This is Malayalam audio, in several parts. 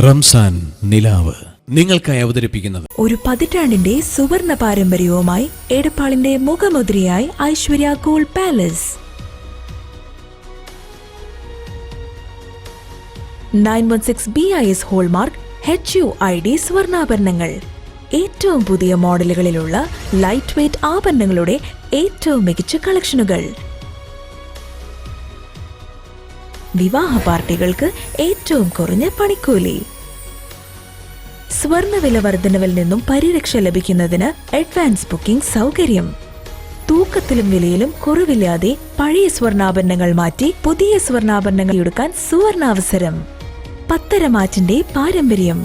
റംസാൻ നിലാവ് നിങ്ങൾക്കായി അവതരിപ്പിക്കുന്നത് ഒരു പതിറ്റാണ്ടിന്റെ സുവർണ പാരമ്പര്യവുമായി എടപ്പാളിന്റെ മുഖമുദ്രയായി Aishwarya gold palace. 916 BIS hallmark HUID സ്വർണ്ണാഭരണങ്ങൾ. ഏറ്റവും പുതിയ മോഡലുകളിലുള്ള ലൈറ്റ് വെയ്റ്റ് ആഭരണങ്ങളുടെ ഏറ്റവും മികച്ച കളക്ഷനുകൾ. വിവാഹ പാർട്ടികൾക്ക് ഏറ്റവും കുറഞ്ഞ പണിക്കൂലി. സ്വർണ്ണവില വർധനവിൽ നിന്നും പരിരക്ഷ ലഭിക്കുന്നതിന് അഡ്വാൻസ് ബുക്കിംഗ് സൗകര്യം. തൂക്കത്തിലും വിലയിലും കുറവില്ലാതെ പഴയ സ്വർണ്ണാഭരണങ്ങൾ മാറ്റി പുതിയ സ്വർണ്ണാഭരണങ്ങൾ എടുക്കാൻ സുവർണാവസരം. പത്തരമാറ്റിന്റെ പാരമ്പര്യം.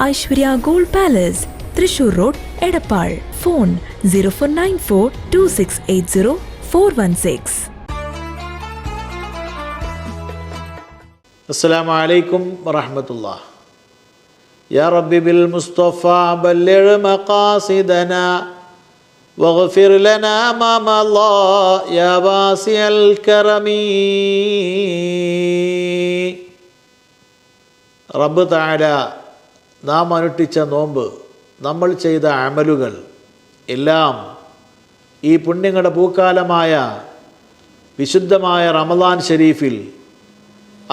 Aishwarya gold palace, Thrissur road, Edappal. Phone 04942680 السلام عليكم ورحمة الله. يا ربي بالمصطفى بلغ مقاصدنا واغفر لنا ما مضى يا واسع الكرم. റബ്ബ് തആല നാം അനുഷ്ഠിച്ച നോമ്പ്, നമ്മൾ ചെയ്ത അമലുകൾ എല്ലാം ഈ പുണ്യങ്ങളുടെ പൂക്കാലമായ വിശുദ്ധമായ റമദാൻ ഷരീഫിൽ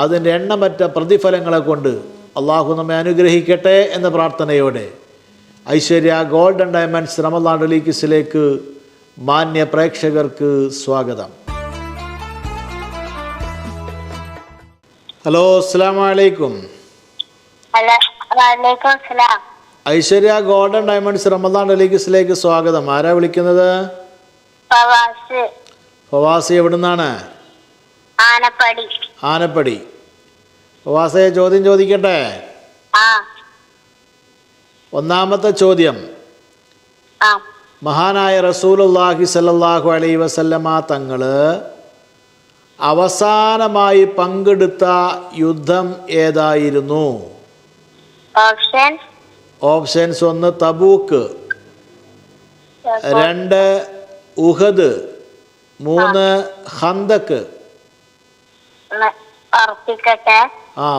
അതിൻ്റെ എണ്ണമറ്റ പ്രതിഫലങ്ങളെ കൊണ്ട് അള്ളാഹു നമ്മെ അനുഗ്രഹിക്കട്ടെ എന്ന പ്രാർത്ഥനയോടെ Aishwarya gold and diamonds Ramadan റിലീക്സിലേക്ക് മാന്യ പ്രേക്ഷകർക്ക് സ്വാഗതം. ഹലോ, അസ്സലാമു അലൈക്കും. Aishwarya gold and diamonds Ramadan റിലീക്സിലേക്ക് സ്വാഗതം. ആരാ വിളിക്കുന്നത്? ഫവാസി. എവിടുന്നാണ്? ആനപ്പടി. ഫവാസയെ ചോദ്യം ചോദിക്കട്ടെ? ഒന്നാമത്തെ ചോദ്യം, മഹാനായ റസൂലുള്ളാഹി സ്വല്ലല്ലാഹു അലൈഹി വസല്ലമ തങ്ങള് അവസാനമായി പങ്കെടുത്ത യുദ്ധം ഏതായിരുന്നു? Options: 1 Tabuk, 2 Uhud, 3 Khandaq.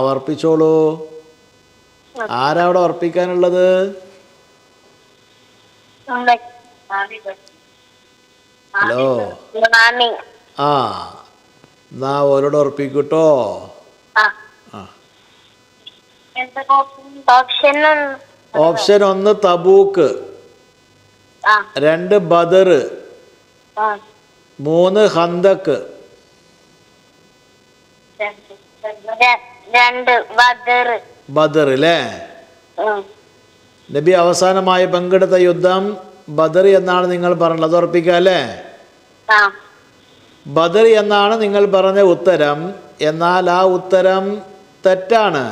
ഉറപ്പിച്ചോളൂ. ആരാ അവിടെ ഉറപ്പിക്കാനുള്ളത്? ഹലോ. എന്നാ ഓരോട് ഉറപ്പിക്കൂട്ടോ. Option 1 Tabuk, 2 Badr, 3 Khandaq. Badr അല്ലേ? നബി അവസാനമായി പങ്കെടുത്ത യുദ്ധം ബദർ എന്നാണ് നിങ്ങൾ പറഞ്ഞത്. അത് ഉറപ്പിക്കാം അല്ലേ? ബദർ എന്നാണ് നിങ്ങൾ പറഞ്ഞ ഉത്തരം. എന്നാൽ ആ ഉത്തരം തെറ്റാണ്.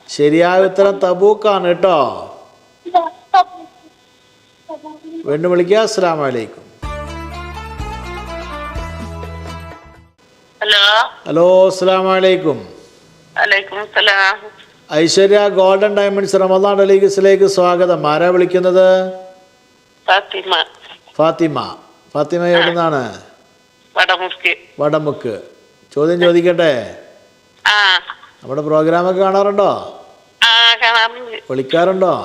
ശരിയായ ഉത്തരം തബൂക്കാണ് കേട്ടോ. വീണ്ടും വിളിക്കുക. അസ്സലാമു അലൈക്കും. ഹലോ, അസ്സലാമു അലൈക്കും. Aishwarya gold and diamonds Ramadan റിലീക്സിലേക്ക് സ്വാഗതം. ആരാ വിളിക്കുന്നത്? ഫാത്തിമ. എവിടുന്നാണ്? വടമുക്ക്. ചോദ്യം ചോദിക്കട്ടെ? നമ്മുടെ പ്രോഗ്രാമൊക്കെ കാണാറുണ്ടോ? വിളിക്കാറുണ്ടോ?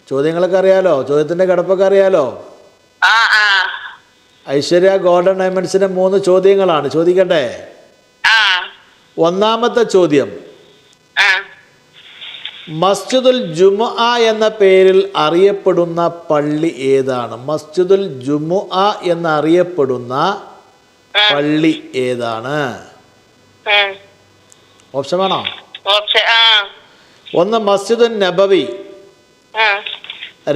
ചോദ്യങ്ങളൊക്കെ അറിയാലോ? ചോദ്യത്തിന്റെ കിടപ്പൊക്കെ അറിയാലോ? ഐശ്വര്യ ഗോൾഡ് ആൻഡ് ഡയമണ്ട്സിന്റെ 3 ചോദ്യങ്ങളാണ്. ചോദിക്കട്ടെ? ഒന്നാമത്തെ ചോദ്യം, മസ്ജിദുൽ ജുമുഅ എന്ന പേരിൽ അറിയപ്പെടുന്ന പള്ളി ഏതാണ്? മസ്ജിദുൽ ജുമുഅ എന്നറിയപ്പെടുന്ന പള്ളി ഏതാണ്? ഓപ്ഷൻ വേണോ? 1 മസ്ജിദുൻ നബവി,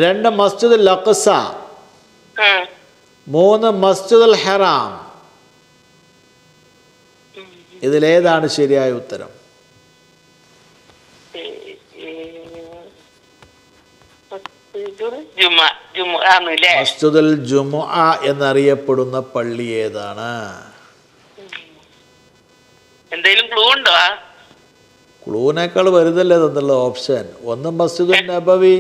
2 മസ്ജിദുൽ അഖ്സ, 3 മസ്ജിദുൽ ഹറാം. ഇതിലേതാണ് ശരിയായ ഉത്തരം? മസ്ജിദുൽ ജുമുഅ എന്നറിയപ്പെടുന്ന പള്ളി ഏതാണ്? എന്തെങ്കിലും ക്ലൂ ഉണ്ടോ? ക്ലൂനേക്കാൾ വലുതല്ലേ തന്നുള്ള ഓപ്ഷൻ. 1 മസ്ജിദുൻ നബവി,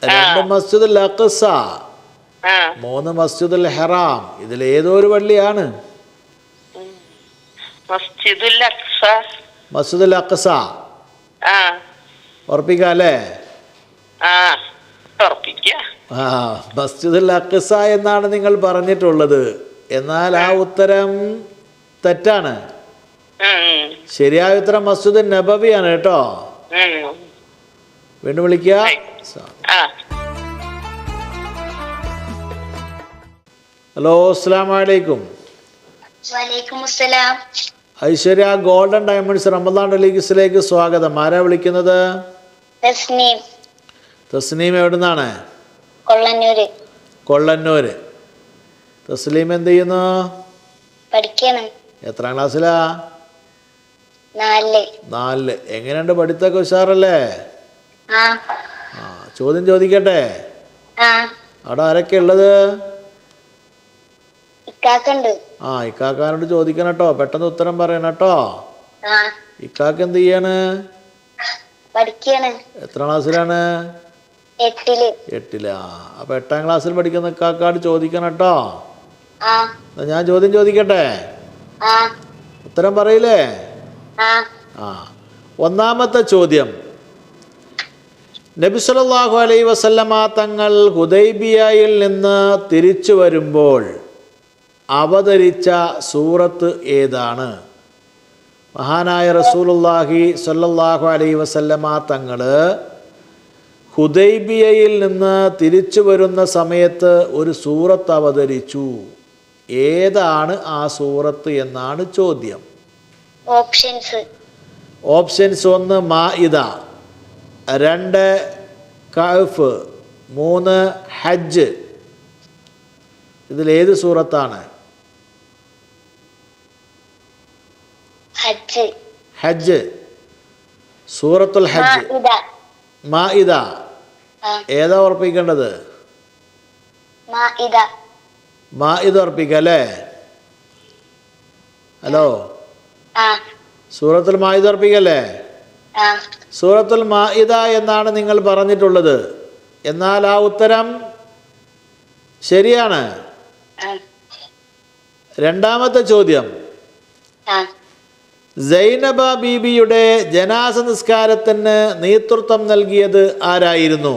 2 മസ്ജിദുൽ അഖ്സ, ആ 3 മസ്ജിദുൽ ഹറാം. ഇതിലേതോ ഒരു പള്ളിയാണ്? മസ്ജിദുൽ അഖ്സ. മസ്ജിദുൽ അഖ്സ. ആ ഉറപ്പിക്കാം അല്ലേ? ആ ഉറപ്പിക്ക. ആ, മസ്ജിദുൽ അഖ്സ എന്നാണ് നിങ്ങൾ പറഞ്ഞിട്ടുള്ളത്. എന്നാൽ ആ ഉത്തരം തെറ്റാണ്. ശരിയായ ഉത്തരം മസ്ജിദ് നബവിയാണ് കേട്ടോ. വീണ്ടും വിളിക്കുക. ഹലോ, അസ്സലാമു അലൈക്കും. ഐശ്വര്യ ഗോൾഡൻ ഡയമണ്ട്സ് റമദാൻ ഡെലിഗസിലേക്ക് സ്വാഗതം. ആരാ വിളിക്കുന്നത്? തസ്നീം. എവിടുന്നാണ്? കൊള്ളന്നൂര്. തസ്ലീം എന്ത് ചെയ്യുന്നു? എത്രാം ക്ലാസ്സിലാ? 4. എങ്ങനെയുണ്ട് പഠിത്തൊക്കെ? ഉഷാറല്ലേ? ആ, ചോദ്യം ചോദിക്കട്ടെ? അവിടെ ആരൊക്കെ ഉള്ളത്? ആ, ഇക്കാക്കാനോട് ചോദിക്കണം കേട്ടോ. പെട്ടെന്ന് ഉത്തരം പറയണം കേട്ടോ. ഇക്കാക്ക് എന്ത് ചെയ്യാണ്? എത്രാം ക്ലാസ്സിലാണ്? 8. അപ്പൊ 8ാം ക്ലാസ്സിൽ പഠിക്കുന്ന ഇക്കാക്കാട് ചോദിക്കണം കേട്ടോ. ഞാൻ ചോദ്യം ചോദിക്കട്ടെ? ഉത്തരം പറയില്ലേ? ആ, ഒന്നാമത്തെ ചോദ്യം. നബി സല്ലല്ലാഹു അലൈഹി വസല്ലമ തങ്ങൾ ഹുദൈബിയയിൽ നിന്ന് തിരിച്ചു വരുമ്പോൾ അവതരിച്ച സൂറത്ത് ഏതാണ്? മഹാനായ റസൂലുള്ളാഹി സ്വല്ലല്ലാഹു അലൈഹി വസല്ലമ തങ്ങൾ ഹുദൈബിയയിൽ നിന്ന് തിരിച്ചു വരുന്ന സമയത്ത് ഒരു സൂറത്ത് അവതരിച്ചു. ഏതാണ് ആ സൂറത്ത് എന്നാണ് ചോദ്യം. ഓപ്ഷൻസ് 1 മാഇദ, 2 കഹ്ഫ്, 3 ഹജ്ജ്. ഇതിലേത് സൂറത്താണ്? ഹജ്ജ്. സൂറത്തുൽ ഹജ്ജ്. മാഇദ. ഏതാ ഉറപ്പിക്കേണ്ടത്? മാഇദ ഉറപ്പിക്കുക അല്ലേ? ഹലോ, സൂറത്തുൽ മാഇദ ഉറപ്പിക്കല്ലേ? സൂറത്തുൽ മാഇദ എന്നാണ് നിങ്ങൾ പറഞ്ഞിട്ടുള്ളത്. എന്നാൽ ആ ഉത്തരം ശരിയാണ്. രണ്ടാമത്തെ ചോദ്യം. സൈനബ ബീബിയുടെ ജനാസ നിസ്കാരത്തിന് നേതൃത്വം നൽകിയത് ആരായിരുന്നു?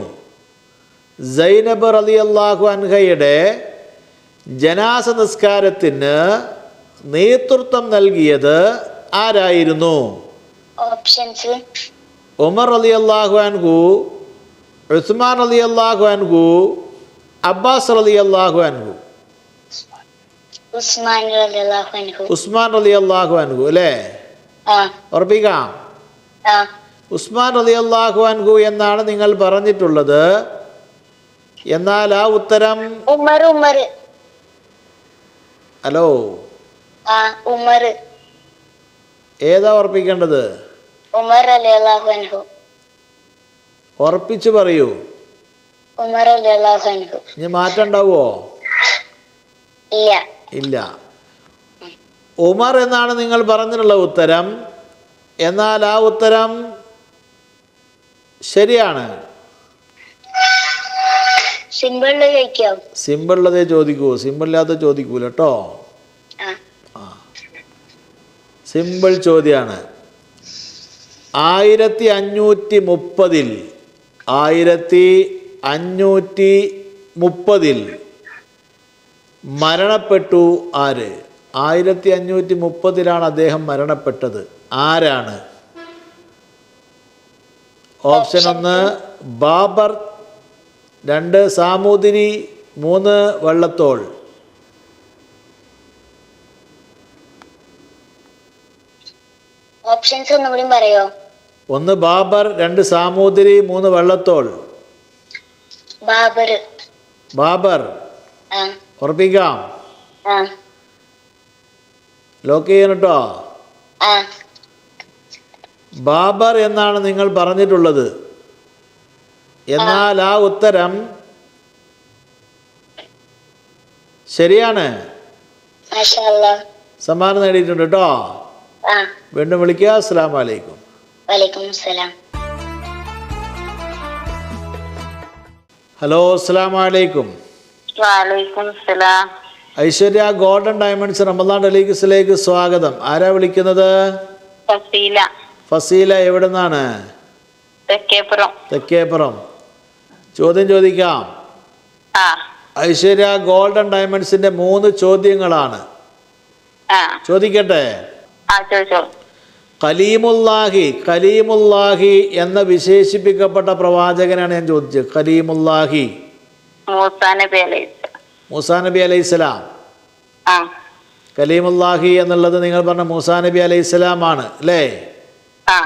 സൈനബ് റളിയല്ലാഹു അൻഹയുടെ ജനാസ നിസ്കാരത്തിന് നേതൃത്വം നൽകിയത് ആരായിരുന്നു? ഉമർ റളിയല്ലാഹു അൻഹു, ഉസ്മാൻ റളിയല്ലാഹു അൻഹു, അബ്ബാസ് റളിയല്ലാഹു അൻഹു. ഉസ്മാൻ റളിയല്ലാഹു അൻഹു അല്ലേ? ഉറപ്പിക്കാം. ഉസ്മാൻ റളിയല്ലാഹു അൻഹു എന്നാണ് നിങ്ങൾ പറഞ്ഞിട്ടുള്ളത്. എന്നാൽ ആ ഉത്തരം ഹലോ, ഏതാ ഉറപ്പിക്കേണ്ടത്? ഉറപ്പിച്ചു പറയൂ. ഇനി മാറ്റം ഉണ്ടാവോ? ഇല്ല. ഉമർ എന്നാണ് നിങ്ങൾ പറഞ്ഞിട്ടുള്ള ഉത്തരം. എന്നാൽ ആ ഉത്തരം ശരിയാണ്. സിമ്പിളുള്ളതേ ചോദിക്കൂ, സിമ്പിളില്ലാത്ത ചോദിക്കൂല കേട്ടോ. സിമ്പിൾ ചോദ്യമാണ്. 1530 മരണപ്പെട്ടു ആര്? 1530 അദ്ദേഹം മരണപ്പെട്ടത്. ആരാണ്? ഓപ്ഷൻ 1 ബാബർ, 2 സാമൂതിരി, 3 വള്ളത്തോൾ. ഓപ്ഷൻസ് ഒന്നുകൂടി പറയോ? 1 ബാബർ, 2 സാമൂതിരി, 3 വള്ളത്തോൾ. ബാബർ ഉറപ്പിക്കാം. ലോക്ക് ചെയ്യണം കേട്ടോ. ബാബർ എന്നാണ് നിങ്ങൾ പറഞ്ഞിട്ടുള്ളത്. എന്നാൽ ആ ഉത്തരം ശരിയാണ്. സമ്മാനം നേടിയിട്ടുണ്ട് കേട്ടോ. വീണ്ടും വിളിക്കുക. അസ്സലാമു അലൈക്കും. ഹലോ, അസ്സലാമു അലൈക്കും. വാലൈക്കും സലാം. ഐശ്വര്യ ഗോൾഡൻ ഡയമണ്ട്സ് റമദാൻ ഡെലീക്സിലേക്ക് സ്വാഗതം. ആരാ വിളിക്കുന്നത്? ഫസീല, ഫസീല. എവിടെ നിന്നാണ്? തെക്കേപ്പുറം. തെക്കേപ്പുറം. ചോദ്യം ചോദിക്കാം. ആ ഐശ്വര്യ ഗോൾഡൻ ഡയമണ്ട്സിന്റെ 3 ചോദ്യങ്ങളാണ്. ആ ചോദിക്കട്ടെ. ആ ചോദിച്ചോ. കലീമുല്ലാഹി എന്ന വിശേഷിപ്പിക്കപ്പെട്ട പ്രവാചകനാണ് ഞാൻ ചോദിച്ചത്. കലീമുല്ലാഹി. മൂസാ നബി അലൈഹിസ്സലാം. മൂസാ നബി അലൈഹിസ്സലാം. ആ കലീമുല്ലാഹി എന്നുള്ളത് നിങ്ങൾ പറഞ്ഞ മൂസാ നബി അലൈഹിസ്സലാം ആണ് അല്ലേ? ആ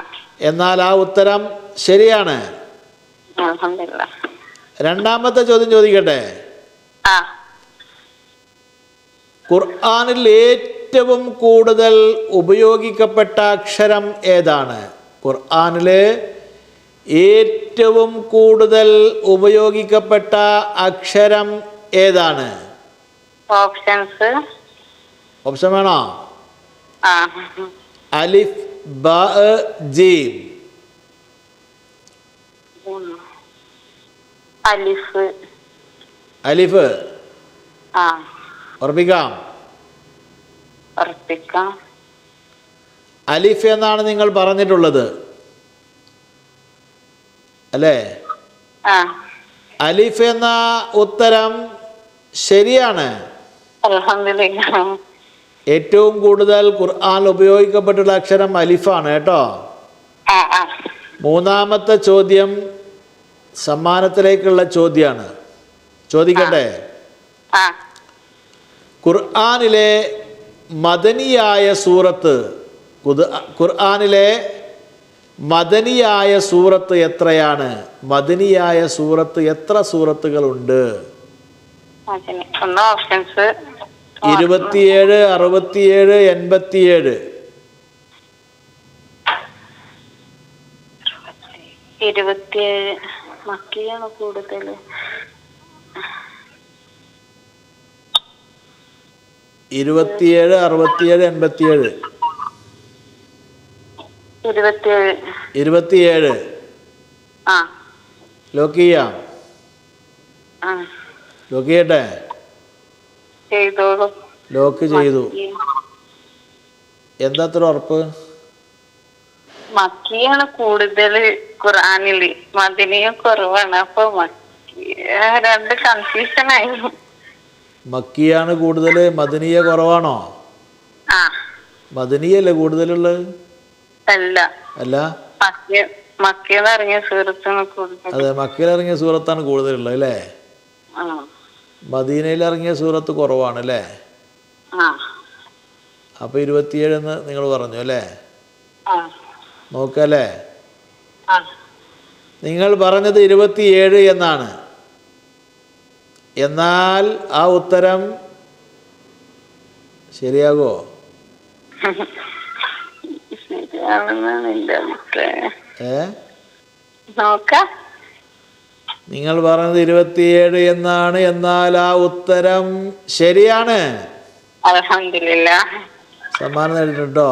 എന്നാൽ ആ ഉത്തരം ശരിയാണ്. അൽഹംദുലില്ലാഹ്. രണ്ടാമത്തെ ചോദ്യം ചോദിക്കട്ടെ. ആ ഖുർആനിൽ ഏറ്റവും കൂടുതൽ ഉപയോഗിക്കപ്പെട്ട അക്ഷരം ഏതാണ്? ഖുർആനില് ഏറ്റവും കൂടുതൽ ഉപയോഗിക്കപ്പെട്ട അക്ഷരം ഏതാണ്? ഓപ്ഷൻസ്. ഓപ്ഷൻ വേണോ? ആ അലിഫ്, ബ, ജീം. അലിഫ്. അലിഫ് ആ ഉറപ്പിക്കാം. ഉറപ്പിക്കാം. അലിഫ് എന്നാണ് നിങ്ങൾ പറഞ്ഞിട്ടുള്ളത് അല്ലേ? ആ അലിഫ് എന്ന ഉത്തരം ശരിയാണ്. അൽഹംദുലില്ലാഹ്. ഏറ്റവും കൂടുതൽ ഖുർആൻ ഉപയോഗിക്കപ്പെട്ടുള്ള അക്ഷരം അലിഫാണ് കേട്ടോ. ആ ആ മൂന്നാമത്തെ ചോദ്യം സമ്മാനത്തിലേക്കുള്ള ചോദ്യമാണ്. ചോദിക്കട്ടെ. ആ ഖുർആനിലെ മദനിയായ സൂറത്ത്, ഖുർആനിലെ മദനിയായ സൂറത്ത് എത്രയാണ്? മദനിയായ സൂറത്ത് എത്ര സൂറത്തുകളുണ്ട്? അതിന് ഒന്ന് ഓപ്ഷൻസ്. 27, 67, 87. 27 മക്കിയാണ് കൂടുതൽ. 27, 67, 87. 27. 27 ആ ലോക്ക് ചെയ്യാം. ആ ലോക്ക് ചെയ്യട്ടെ. ചെയ്തോളൂ. ലോക്ക് ചെയ്തു. എന്താ അത്ര ഉറപ്പ്? മക്കിയാണ് കൂടുതൽ ഖുർആനില്, മദനിയ കുറവാണ്. അപ്പൊ രണ്ട് കൺഫ്യൂഷൻ ആയിരുന്നു. മക്കിയാണ് കൂടുതൽ, മദനിയ കുറവാണോ? ആ മദനിയല്ലേ കൂടുതലുള്ളത്? അല്ല അല്ല, മക്കിയെന്ന് ഇറങ്ങിയ സൂറത്താണ് കൂടുതൽ. അതെ, മക്കയിൽ ഇറങ്ങിയ സൂറത്താണ് കൂടുതലുള്ളത് അല്ലേ? ആ മദീനയിൽ ഇറങ്ങിയ സൂറത്ത് കുറവാണ് അല്ലേ? ആ അപ്പോൾ 27 എന്ന് നിങ്ങൾ പറഞ്ഞു അല്ലേ? ആ നോക്കല്ലേ, ആ നിങ്ങൾ പറഞ്ഞത് 27 എന്നാണ്. എന്നാൽ ആ ഉത്തരം ശരിയാകോ? ശരിയാണെന്നാണ് എന്റെ അഭിപ്രായം. നോക്കാം. നിങ്ങൾ പറഞ്ഞത് 27 എന്നാണ്. എന്നാൽ ആ ഉത്തരം ശരിയാണ്. അൽഹംദുലില്ലാഹ്. സമ്മാനം നേടിട്ടോ.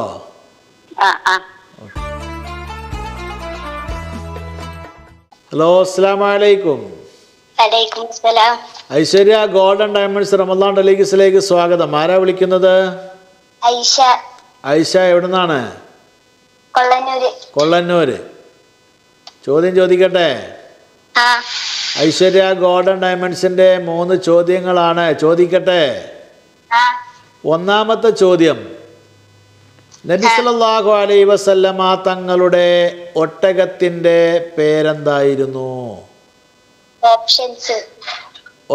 ഹലോ, അസ്സലാമു അലൈക്കും. വലൈക്കും സലാം. ഐശ്വര്യ ഗോൾഡൻ ഡയമണ്ട്സ് റമദാൻ ഡെലീക്സിലേക്ക് സ്വാഗതം. ആരാ വിളിക്കുന്നത്? ഐഷ. ഐഷ എവിടെ നിന്നാണ്? കൊള്ളന്നൂര്. കൊള്ളന്നൂര്. ചോദ്യം ചോദിക്കട്ടെ. ഐശ്വര്യ ഗോൾഡൻ ഡയമണ്ട്സിന്റെ 3 ചോദ്യങ്ങളാണ്. ചോദിക്കട്ടെ. ഒന്നാമത്തെ ചോദ്യം, നബി സല്ലല്ലാഹു അലൈഹി വസല്ലമ തങ്ങളുടെ ഒട്ടകത്തിന്റെ പേരെന്തായിരുന്നു? ഓപ്ഷൻസ്.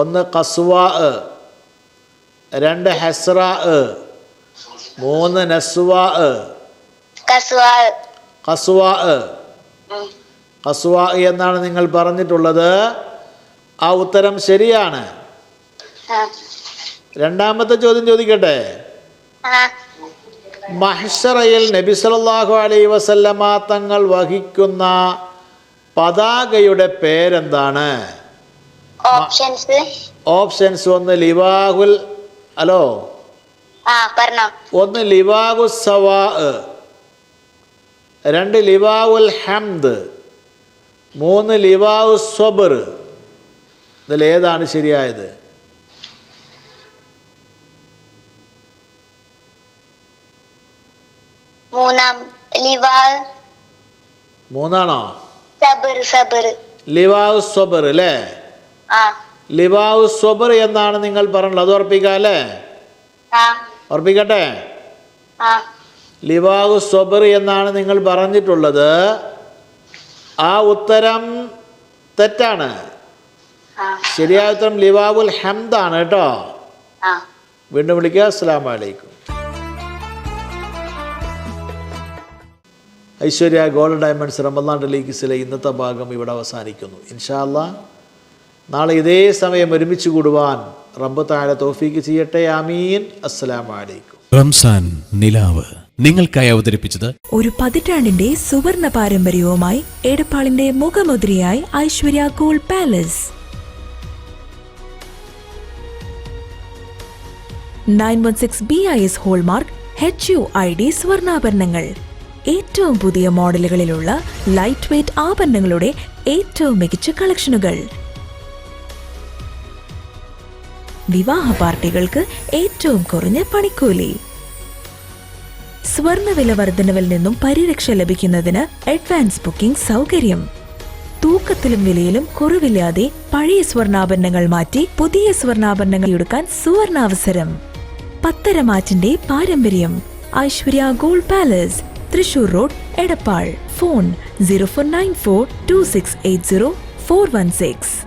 1 ഖസ്വാ, 2 ഹസ്റാ, 3 നസ്വാ. കസ്വാ. ഖസ്വാ. ഖസ്വാ എന്നാണ് നിങ്ങൾ പറഞ്ഞിട്ടുള്ളത്. ആ ഉത്തരം ശരിയാണ്. രണ്ടാമത്തെ ചോദ്യം ചോദിക്കട്ടെ. മഹ്ശറയിൽ നബി സല്ലല്ലാഹു അലൈഹി വസല്ലമ തങ്ങൾ വഹിക്കുന്ന പതാകയുടെ പേരെന്താണ്? ഓപ്ഷൻസ്. ഓപ്ഷൻസ് 1 ലിവാഹുൽ, ഹലോ, 1 ലിവാഹു സവാ, 2 ലിവാഹുൽ ഹംദ്, 3 ലിവാഹു സ്വബർ. ഇതിലേതാണ് ശരിയായത്? മൂന്നാം ലിവാൽ മൂന്നാണോ? സബർ സബർ ലിവാവ് സ്വബർ അല്ലേ? ആ ലിവാവ് സ്വബർ എന്നാണ് നിങ്ങൾ പറഞ്ഞത്. അത് ഉറപ്പിക്കാം അല്ലേ? ആ ഉറപ്പിക്കട്ടെ. ആ ലിവാവ് സ്വബർ എന്നാണ് നിങ്ങൾ പറഞ്ഞിട്ടുള്ളത്. ആ ഉത്തരം തെറ്റാണ്. ആ ശരിയായ ഉത്തരം ലിവാവുൽ ഹംദാണ് കേട്ടോ. ആ വീണ്ടും വിളിക്കുക. അസ്സലാമു അലൈക്കും. ഐശ്വര്യ ഗോൾഡ് ഡയമണ്ട്സ് റമദാൻ ലീഗ്സിലെ ഇന്നത്തെ ഭാഗം ഇവിടെ അവസാനിക്കുന്നു. ഇൻഷാ അല്ലാഹ് നാളെ ഇതേ സമയം ഒരുമിച്ച് കൂടുവാൻ റബ്ബ് തആല തൗഫീക്ക് ചെയ്യട്ടെ. ആമീൻ. അസ്സലാമു അലൈക്കും. റംസാൻ നിലാവ് നിങ്ങൾക്കായി അവതരിപ്പിച്ചത് ഒരു പതിറ്റാണ്ടിന്റെ സുവർണ പാരമ്പര്യവുമായി എടപ്പാളിന്റെ മുഖമുദ്രയായി Aishwarya gold palace. 916 BIS hallmark HUID സ്വർണ്ണാഭരണങ്ങൾ. ഏറ്റവും പുതിയ മോഡലുകളിലുള്ള ലൈറ്റ് വെയ്റ്റ് ആഭരണങ്ങളുടെ ഏറ്റവും മികച്ച കളക്ഷനുകൾ. വിവാഹ പാർട്ടികൾക്ക് ഏറ്റവും കുറഞ്ഞ പണിക്കൂലി. സ്വർണ്ണവില വർധനവിൽ നിന്നും പരിരക്ഷ ലഭിക്കുന്നതിന് അഡ്വാൻസ് ബുക്കിംഗ് സൗകര്യം. തൂക്കത്തിലും വിലയിലും കുറവില്ലാതെ പഴയ സ്വർണ്ണാഭരണങ്ങൾ മാറ്റി പുതിയ സ്വർണ്ണാഭരണങ്ങൾ എടുക്കാൻ സുവർണാവസരം. പത്തരമാറ്റിന്റെ പാരമ്പര്യം. Aishwarya gold palace, Thrissur road, Edappal. Phone 0494 2680 416.